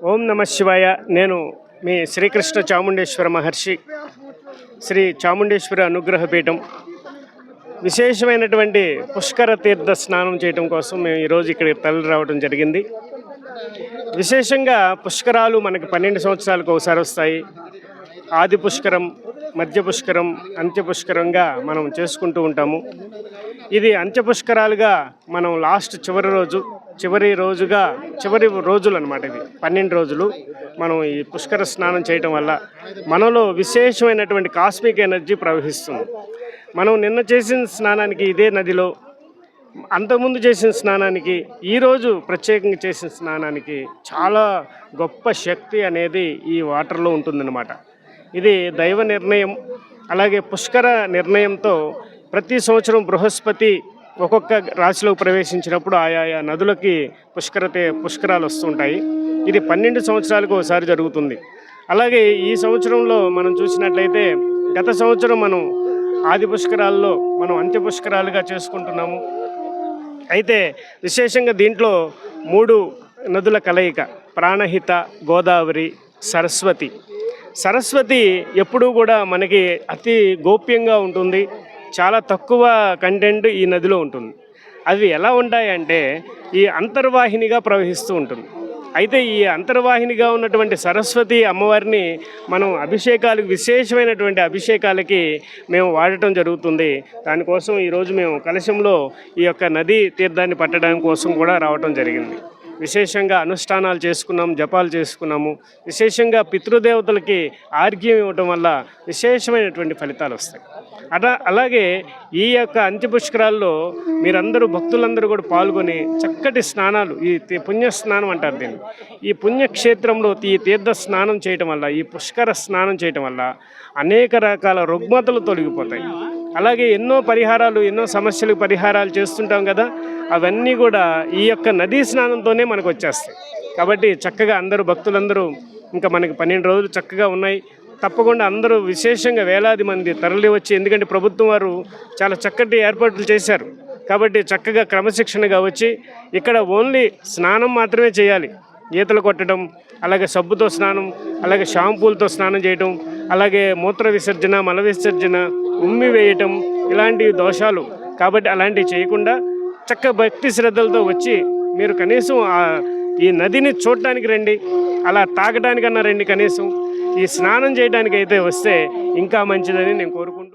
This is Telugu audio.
ఓం నమ శివాయ. నేను మీ శ్రీకృష్ణ చాముండేశ్వర మహర్షి, శ్రీ చాముండేశ్వరి అనుగ్రహ పీఠం. విశేషమైనటువంటి పుష్కర తీర్థ స్నానం చేయడం కోసం మేము ఈరోజు ఇక్కడ తరలి రావడం జరిగింది. విశేషంగా పుష్కరాలు మనకి 12 సంవత్సరాలకు ఒకసారి వస్తాయి. ఆది పుష్కరం, మధ్య పుష్కరం, అంత్య పుష్కరంగా మనం చేసుకుంటూ ఉంటాము. ఇది అంత్య పుష్కరాలుగా మనం చివరి రోజులు అనమాట. ఇది 12 రోజులు మనం ఈ పుష్కర స్నానం చేయటం వల్ల మనలో విశేషమైనటువంటి కాస్మిక్ ఎనర్జీ ప్రవహిస్తుంది. మనం నిన్న చేసిన స్నానానికి ఇదే నదిలో, అంతకుముందు చేసిన స్నానానికి, ఈరోజు ప్రత్యేకంగా చేసిన స్నానానికి చాలా గొప్ప శక్తి అనేది ఈ వాటర్లో ఉంటుందన్నమాట. ఇది దైవ నిర్ణయం. అలాగే పుష్కర నిర్ణయంతో ప్రతి సంవత్సరం బృహస్పతి ఒక్కొక్క రాశిలో ప్రవేశించినప్పుడు ఆయా నదులకి పుష్కరాలు వస్తుంటాయి. ఇది 12 సంవత్సరాలకు ఒకసారి జరుగుతుంది. అలాగే ఈ సంవత్సరంలో మనం చూసినట్లయితే గత సంవత్సరం మనం ఆది పుష్కరాల్లో మనం అంత్య పుష్కరాలుగా చేసుకుంటున్నాము. అయితే విశేషంగా దీంట్లో 3 నదుల కలయిక: ప్రాణహిత, గోదావరి, సరస్వతి ఎప్పుడూ కూడా మనకి అతి గోప్యంగా ఉంటుంది. చాలా తక్కువ కంటెంట్ ఈ నదిలో ఉంటుంది. అవి ఎలా ఉంటాయంటే ఈ అంతర్వాహినిగా ప్రవహిస్తూ ఉంటుంది. అయితే ఈ అంతర్వాహినిగా ఉన్నటువంటి సరస్వతి అమ్మవారిని మనం విశేషమైనటువంటి అభిషేకాలకి మేము వాడటం జరుగుతుంది. దానికోసం ఈరోజు మేము కలశంలో ఈ యొక్క నదీ తీర్థాన్ని పట్టడం కోసం కూడా రావటం జరిగింది. విశేషంగా అనుష్ఠానాలు చేసుకున్నాము, జపాలు చేసుకున్నాము. విశేషంగా పితృదేవతలకి ఆర్ఘ్యం ఇవ్వటం వల్ల విశేషమైనటువంటి ఫలితాలు వస్తాయి. అలాగే ఈ యొక్క అంత్యపుష్కరాల్లో భక్తులందరూ కూడా పాల్గొని చక్కటి స్నానాలు, ఈ పుణ్య స్నానం అంటారు దీన్ని, ఈ పుణ్యక్షేత్రంలో ఈ తీర్థ స్నానం చేయటం వల్ల, ఈ పుష్కర స్నానం చేయటం వల్ల అనేక రకాల రుగ్మతలు తొలగిపోతాయి. అలాగే ఎన్నో సమస్యలకు పరిహారాలు చేస్తుంటాం కదా, అవన్నీ కూడా ఈ యొక్క నదీ స్నానంతోనే మనకు వచ్చేస్తాయి. కాబట్టి చక్కగా భక్తులందరూ ఇంకా మనకి 12 రోజులు చక్కగా ఉన్నాయి. తప్పకుండా అందరూ విశేషంగా వేలాది మంది తరలి వచ్చి, ఎందుకంటే ప్రభుత్వం వారు చాలా చక్కటి ఏర్పాట్లు చేశారు. కాబట్టి చక్కగా క్రమశిక్షణగా వచ్చి ఇక్కడ ఓన్లీ స్నానం మాత్రమే చేయాలి. ఈతలు కొట్టడం, అలాగే సబ్బుతో స్నానం, అలాగే షాంపూలతో స్నానం చేయటం, అలాగే మూత్ర విసర్జన, మల విసర్జన, ఉమ్మి వేయటం, ఇలాంటి దోషాలు. కాబట్టి అలాంటివి చేయకుండా చక్కగా భక్తి శ్రద్ధలతో వచ్చి మీరు కనీసం ఈ నదిని చూడటానికి రండి, అలా తాగడానికన్నా రండి. కనీసం ఈ స్నానం చేయడానికి అయితే వస్తే ఇంకా మంచిదని నేను కోరుకుంటున్నాను.